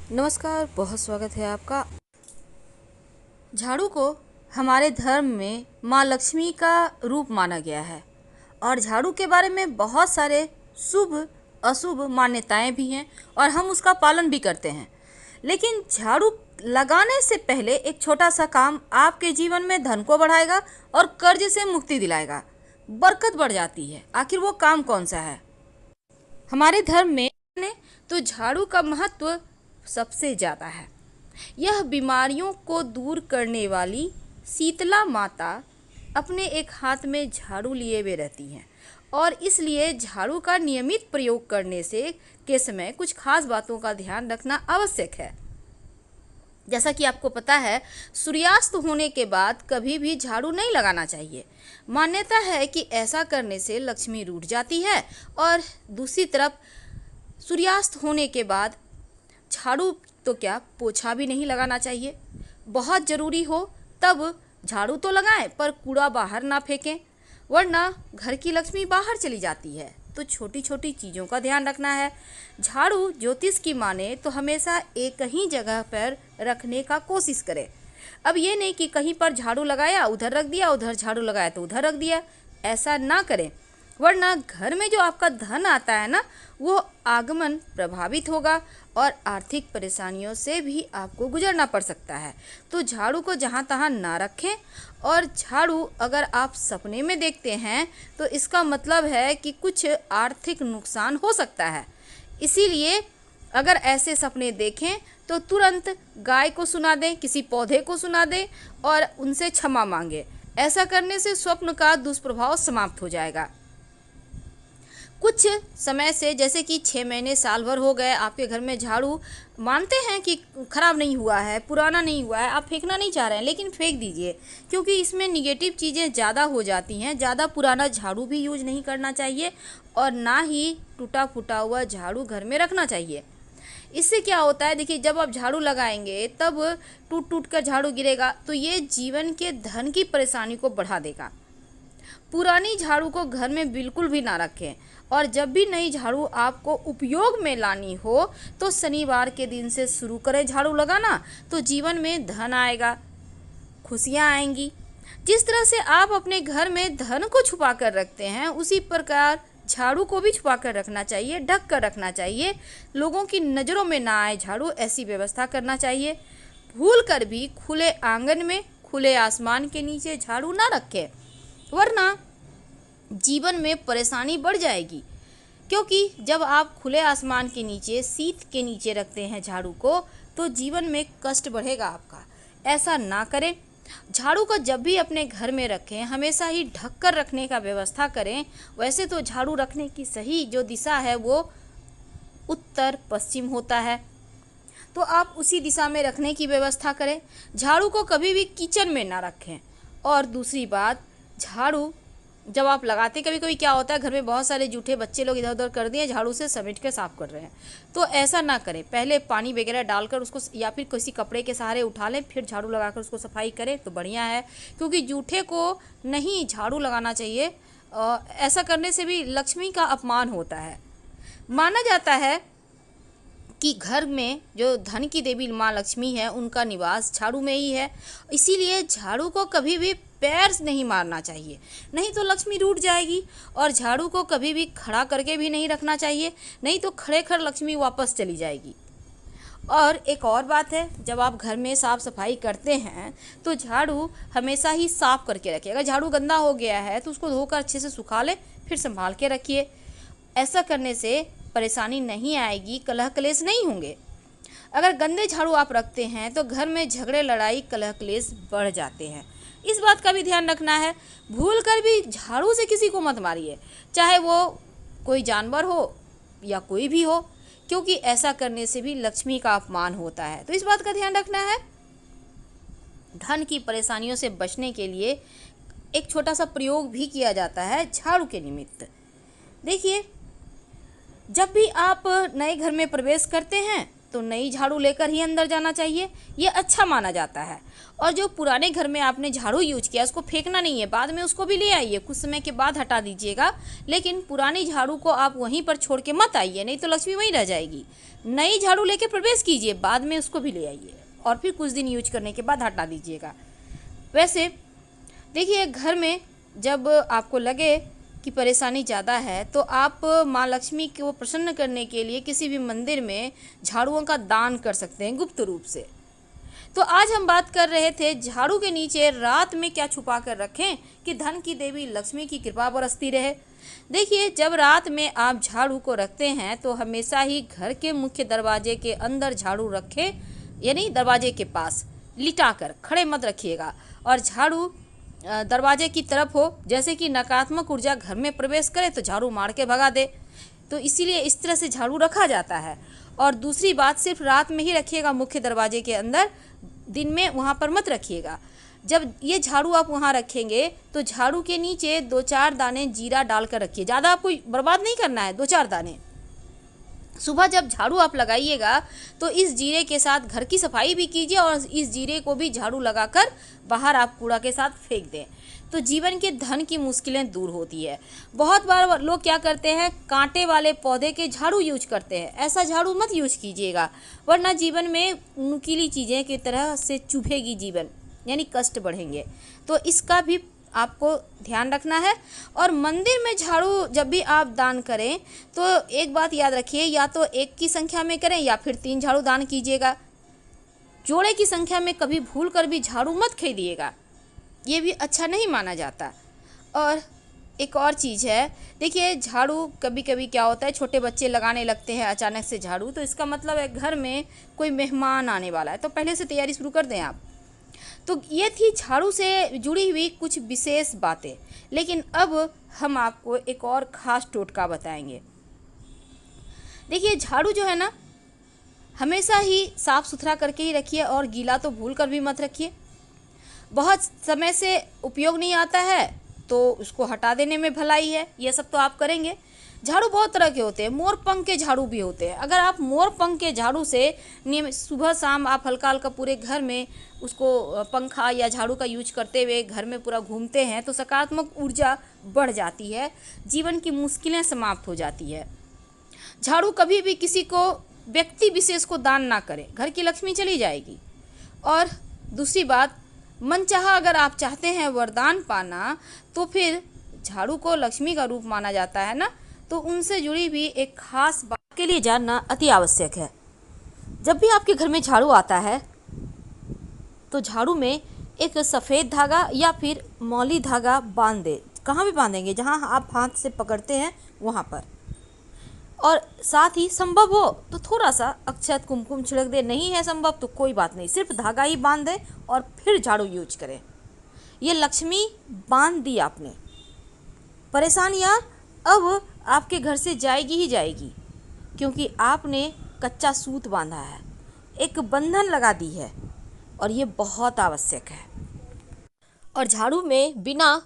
नमस्कार, बहुत स्वागत है आपका। झाड़ू को हमारे धर्म में माँ लक्ष्मी का रूप माना गया है और झाड़ू के बारे में बहुत सारे शुभ अशुभ मान्यताएं भी हैं और हम उसका पालन भी करते हैं। लेकिन झाड़ू लगाने से पहले एक छोटा सा काम आपके जीवन में धन को बढ़ाएगा और कर्ज से मुक्ति दिलाएगा, बरकत बढ़ जाती है। आखिर वो काम कौन सा है? हमारे धर्म में तो झाड़ू का महत्व सबसे ज़्यादा है। यह बीमारियों को दूर करने वाली शीतला माता अपने एक हाथ में झाड़ू लिए हुए रहती हैं और इसलिए झाड़ू का नियमित प्रयोग करने से के समय कुछ खास बातों का ध्यान रखना आवश्यक है। जैसा कि आपको पता है, सूर्यास्त होने के बाद कभी भी झाड़ू नहीं लगाना चाहिए। मान्यता है कि ऐसा करने से लक्ष्मी रूठ जाती है और दूसरी तरफ सूर्यास्त होने के बाद झाड़ू तो क्या पोछा भी नहीं लगाना चाहिए। बहुत ज़रूरी हो तब झाड़ू तो लगाएं, पर कूड़ा बाहर ना फेंकें, वरना घर की लक्ष्मी बाहर चली जाती है। तो छोटी छोटी चीज़ों का ध्यान रखना है। झाड़ू ज्योतिष की माने तो हमेशा एक ही जगह पर रखने का कोशिश करें। अब ये नहीं कि कहीं पर झाड़ू लगाया उधर रख दिया, उधर झाड़ू लगाया तो उधर रख दिया। ऐसा ना करें, वरना घर में जो आपका धन आता है ना, वो आगमन प्रभावित होगा और आर्थिक परेशानियों से भी आपको गुजरना पड़ सकता है। तो झाड़ू को जहाँ तहाँ ना रखें। और झाड़ू अगर आप सपने में देखते हैं तो इसका मतलब है कि कुछ आर्थिक नुकसान हो सकता है। इसीलिए अगर ऐसे सपने देखें तो तुरंत गाय को सुना दें, किसी पौधे को सुना दें और उनसे क्षमा मांगे। ऐसा करने से स्वप्न का दुष्प्रभाव समाप्त हो जाएगा। कुछ समय से, जैसे कि 6 महीने साल भर हो गए, आपके घर में झाड़ू मानते हैं कि खराब नहीं हुआ है, पुराना नहीं हुआ है, आप फेंकना नहीं चाह रहे हैं, लेकिन फेंक दीजिए, क्योंकि इसमें निगेटिव चीज़ें ज़्यादा हो जाती हैं। ज़्यादा पुराना झाड़ू भी यूज नहीं करना चाहिए और ना ही टूटा फूटा हुआ झाड़ू घर में रखना चाहिए। इससे क्या होता है, देखिए, जब आप झाड़ू लगाएंगे तब टूट टूट कर झाड़ू गिरेगा तो ये जीवन के धन की परेशानी को बढ़ा देगा। पुरानी झाड़ू को घर में बिल्कुल भी ना रखें और जब भी नई झाड़ू आपको उपयोग में लानी हो तो शनिवार के दिन से शुरू करें झाड़ू लगाना, तो जीवन में धन आएगा, खुशियाँ आएंगी। जिस तरह से आप अपने घर में धन को छुपा कर रखते हैं, उसी प्रकार झाड़ू को भी छुपा कर रखना चाहिए, ढक कर रखना चाहिए। लोगों की नज़रों में ना आए झाड़ू, ऐसी व्यवस्था करना चाहिए। भूल कर भी खुले आंगन में, खुले आसमान के नीचे झाड़ू ना रखें, वरना जीवन में परेशानी बढ़ जाएगी। क्योंकि जब आप खुले आसमान के नीचे, शीत के नीचे रखते हैं झाड़ू को, तो जीवन में कष्ट बढ़ेगा आपका। ऐसा ना करें। झाड़ू को जब भी अपने घर में रखें, हमेशा ही ढक कर रखने का व्यवस्था करें। वैसे तो झाड़ू रखने की सही जो दिशा है वो उत्तर पश्चिम होता है, तो आप उसी दिशा में रखने की व्यवस्था करें। झाड़ू को कभी भी किचन में ना रखें। और दूसरी बात, झाड़ू जब आप लगाते, कभी कभी क्या होता है, घर में बहुत सारे जूठे बच्चे लोग इधर उधर कर दिए, झाड़ू से समेट के साफ कर रहे हैं, तो ऐसा ना करें। पहले पानी वगैरह डालकर उसको या फिर किसी कपड़े के सहारे उठा लें, फिर झाड़ू लगाकर उसको सफाई करें तो बढ़िया है। क्योंकि जूठे को नहीं झाड़ू लगाना चाहिए। ऐसा करने से भी लक्ष्मी का अपमान होता है। माना जाता है कि घर में जो धन की देवी माँ लक्ष्मी है, उनका निवास झाड़ू में ही है। इसीलिए झाड़ू को कभी भी पैर से नहीं मारना चाहिए, नहीं तो लक्ष्मी रूठ जाएगी। और झाड़ू को कभी भी खड़ा करके भी नहीं रखना चाहिए, नहीं तो खड़े खड़ लक्ष्मी वापस चली जाएगी। और एक और बात है, जब आप घर में साफ़ सफाई करते हैं तो झाड़ू हमेशा ही साफ़ करके रखिए। अगर झाड़ू गंदा हो गया है तो उसको धोकर अच्छे से सुखा लें, फिर संभाल के रखिए। ऐसा करने से परेशानी नहीं आएगी, कलह कलेश नहीं होंगे। अगर गंदे झाड़ू आप रखते हैं तो घर में झगड़े, लड़ाई, कलह कलेश बढ़ जाते हैं। इस बात का भी ध्यान रखना है। भूल कर भी झाड़ू से किसी को मत मारिए, चाहे वो कोई जानवर हो या कोई भी हो, क्योंकि ऐसा करने से भी लक्ष्मी का अपमान होता है। तो इस बात का ध्यान रखना है। धन की परेशानियों से बचने के लिए एक छोटा सा प्रयोग भी किया जाता है झाड़ू के निमित्त। देखिए, जब भी आप नए घर में प्रवेश करते हैं तो नई झाड़ू लेकर ही अंदर जाना चाहिए, ये अच्छा माना जाता है। और जो पुराने घर में आपने झाड़ू यूज किया उसको फेंकना नहीं है, बाद में उसको भी ले आइए, कुछ समय के बाद हटा दीजिएगा, लेकिन पुरानी झाड़ू को आप वहीं पर छोड़ के मत आइए, नहीं तो लक्ष्मी वहीं रह जाएगी। नई झाड़ू लेके प्रवेश कीजिए, बाद में उसको भी ले आइए और फिर कुछ दिन यूज करने के बाद हटा दीजिएगा। वैसे देखिए, घर में जब आपको लगे कि परेशानी ज़्यादा है तो आप माँ लक्ष्मी को प्रसन्न करने के लिए किसी भी मंदिर में झाड़ुओं का दान कर सकते हैं गुप्त रूप से। तो आज हम बात कर रहे थे झाड़ू के नीचे रात में क्या छुपा कर रखें कि धन की देवी लक्ष्मी की कृपा बरसती रहे। देखिए, जब रात में आप झाड़ू को रखते हैं तो हमेशा ही घर के मुख्य दरवाजे के अंदर झाड़ू रखें, यानी दरवाजे के पास लिटा कर खड़े मत रखिएगा। और झाड़ू दरवाजे की तरफ हो, जैसे कि नकारात्मक ऊर्जा घर में प्रवेश करे तो झाड़ू मार के भगा दे, तो इसीलिए इस तरह से झाड़ू रखा जाता है। और दूसरी बात, सिर्फ रात में ही रखिएगा मुख्य दरवाजे के अंदर, दिन में वहाँ पर मत रखिएगा। जब ये झाड़ू आप वहाँ रखेंगे तो झाड़ू के नीचे 2-4 दाने जीरा डालकर रखिए, ज़्यादा आपको बर्बाद नहीं करना है, 2-4 दाने। सुबह जब झाड़ू आप लगाइएगा तो इस जीरे के साथ घर की सफाई भी कीजिए और इस जीरे को भी झाड़ू लगाकर बाहर आप कूड़ा के साथ फेंक दें, तो जीवन के धन की मुश्किलें दूर होती है। बहुत बार लोग क्या करते हैं, कांटे वाले पौधे के झाड़ू यूज करते हैं, ऐसा झाड़ू मत यूज कीजिएगा, वरना जीवन में नुकीली चीज़ें की तरह से चुभेगी जीवन, यानी कष्ट बढ़ेंगे। तो इसका भी आपको ध्यान रखना है। और मंदिर में झाड़ू जब भी आप दान करें तो एक बात याद रखिए, या तो 1 की संख्या में करें या फिर 3 झाड़ू दान कीजिएगा। जोड़े की संख्या में कभी भूल कर भी झाड़ू मत खरीदिएगा, ये भी अच्छा नहीं माना जाता। और एक और चीज़ है, देखिए झाड़ू कभी कभी क्या होता है, छोटे बच्चे लगाने लगते हैं अचानक से झाड़ू, तो इसका मतलब है घर में कोई मेहमान आने वाला है, तो पहले से तैयारी शुरू कर दें आप। तो ये थी झाड़ू से जुड़ी हुई कुछ विशेष बातें, लेकिन अब हम आपको एक और ख़ास टोटका बताएंगे। देखिए, झाड़ू जो है ना, हमेशा ही साफ़ सुथरा करके ही रखिए और गीला तो भूल कर भी मत रखिए। बहुत समय से उपयोग नहीं आता है तो उसको हटा देने में भलाई है, ये सब तो आप करेंगे। झाड़ू बहुत तरह के होते हैं, मोर पंख के झाड़ू भी होते हैं। अगर आप मोर पंख के झाड़ू से नियमित सुबह शाम आप हल्का हल्का पूरे घर में उसको पंखा या झाड़ू का यूज करते हुए घर में पूरा घूमते हैं तो सकारात्मक ऊर्जा बढ़ जाती है, जीवन की मुश्किलें समाप्त हो जाती है। झाड़ू कभी भी किसी को, व्यक्ति विशेष को दान ना करें, घर की लक्ष्मी चली जाएगी। और दूसरी बात, मनचाहा अगर आप चाहते हैं वरदान पाना तो फिर झाड़ू को लक्ष्मी का रूप माना जाता है ना, तो उनसे जुड़ी भी एक खास बात के लिए जानना अति आवश्यक है। जब भी आपके घर में झाड़ू आता है तो झाड़ू में एक सफ़ेद धागा या फिर मौली धागा बांध दे। कहाँ भी बांधेंगे, जहाँ आप हाथ से पकड़ते हैं वहाँ पर। और साथ ही संभव हो तो थोड़ा सा अक्षत कुमकुम छिड़क दे, नहीं है संभव तो कोई बात नहीं, सिर्फ धागा ही बांध दें और फिर झाड़ू यूज करें। ये लक्ष्मी बांध दी आपने, परेशानियाँ अब आपके घर से जाएगी ही जाएगी, क्योंकि आपने कच्चा सूत बांधा है, एक बंधन लगा दी है, और ये बहुत आवश्यक है। और झाड़ू में बिना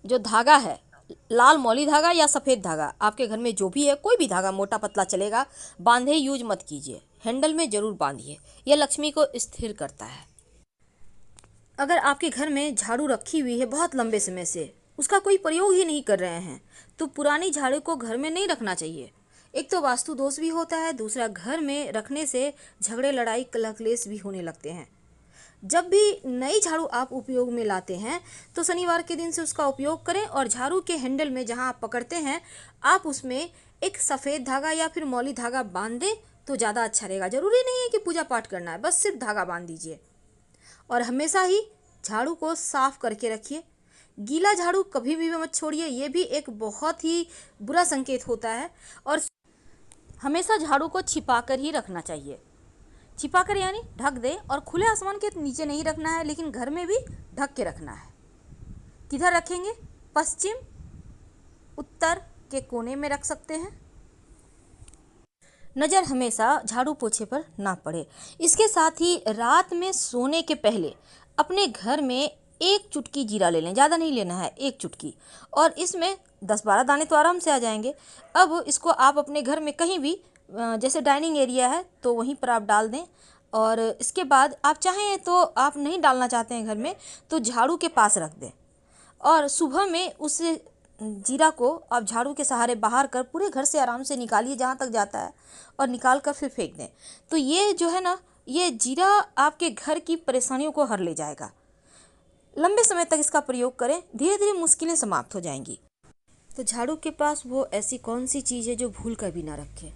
जो धागा है, लाल मौली धागा या सफ़ेद धागा, आपके घर में जो भी है, कोई भी धागा मोटा पतला चलेगा, बांधे यूज मत कीजिए, हैंडल में ज़रूर बांधिए, यह लक्ष्मी को स्थिर करता है। अगर आपके घर में झाड़ू रखी हुई है बहुत लंबे समय से, उसका कोई प्रयोग ही नहीं कर रहे हैं, तो पुरानी झाड़ू को घर में नहीं रखना चाहिए। एक तो वास्तु दोष भी होता है, दूसरा घर में रखने से झगड़े लड़ाई कलह क्लेश भी होने लगते हैं। जब भी नई झाड़ू आप उपयोग में लाते हैं तो शनिवार के दिन से उसका उपयोग करें और झाड़ू के हैंडल में जहां आप पकड़ते हैं आप उसमें एक सफ़ेद धागा या फिर मौली धागा बांध दें तो ज़्यादा अच्छा रहेगा। ज़रूरी नहीं है कि पूजा पाठ करना है, बस सिर्फ धागा बांध दीजिए। और हमेशा ही झाड़ू को साफ करके रखिए, गीला झाड़ू कभी भी मत छोड़िए, ये भी एक बहुत ही बुरा संकेत होता है। और हमेशा झाड़ू को छिपा कर ही रखना चाहिए, छिपा कर यानी ढक दें, और खुले आसमान के नीचे नहीं रखना है, लेकिन घर में भी ढक के रखना है। किधर रखेंगे? पश्चिम उत्तर के कोने में रख सकते हैं। नज़र हमेशा झाड़ू पोछे पर ना पड़े। इसके साथ ही रात में सोने के पहले अपने घर में 1 चुटकी जीरा ले लें, ज़्यादा नहीं लेना है, 1 चुटकी, और इसमें 10-12 दाने तो आराम से आ जाएंगे। अब इसको आप अपने घर में कहीं भी जैसे डाइनिंग एरिया है तो वहीं पर आप डाल दें। और इसके बाद आप चाहें तो, आप नहीं डालना चाहते हैं घर में, तो झाड़ू के पास रख दें। और सुबह में उस जीरा को आप झाड़ू के सहारे बाहर कर पूरे घर से आराम से निकालिए जहाँ तक जाता है, और निकाल कर फिर फेंक दें। तो ये जो है ना, ये जीरा आपके घर की परेशानियों को हर ले जाएगा। लंबे समय तक इसका प्रयोग करें, धीरे धीरे मुश्किलें समाप्त हो जाएंगी। तो झाड़ू के पास वो ऐसी कौन सी चीज़ है जो भूल कर भी ना रखें,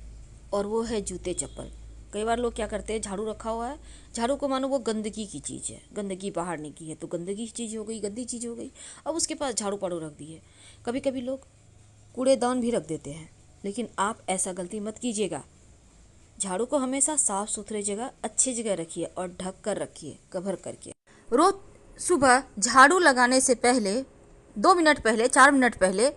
और वो है जूते चप्पल। कई बार लोग क्या करते हैं, झाड़ू रखा हुआ है, झाड़ू को मानो वो गंदगी की चीज़ है, गंदगी बाहर नहीं की है तो गंदगी की चीज़ हो गई, गंदी चीज़ हो गई, अब उसके पास झाड़ू पाड़ू रख दी है। कभी कभी लोग कूड़ेदान भी रख देते हैं, लेकिन आप ऐसा गलती मत कीजिएगा। झाड़ू को हमेशा साफ़ सुथरे जगह, अच्छी जगह रखिए और ढक कर रखिए, कवर करके। रोज़ सुबह झाड़ू लगाने से पहले 2 मिनट पहले, 4 मिनट पहले,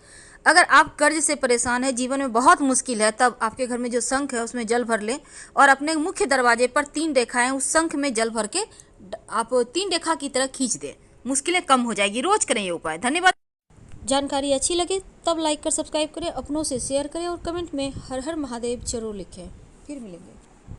अगर आप कर्ज से परेशान है, जीवन में बहुत मुश्किल है, तब आपके घर में जो शंख है उसमें जल भर लें और अपने मुख्य दरवाजे पर 3 रेखाएं उस शंख में जल भर के आप 3 रेखा की तरह खींच दें। मुश्किलें कम हो जाएगी। रोज़ करें ये उपाय। धन्यवाद। जानकारी अच्छी लगे तब लाइक कर सब्सक्राइब करें, अपनों से शेयर करें और कमेंट में हर हर महादेव जरूर लिखें। फिर मिलेंगे।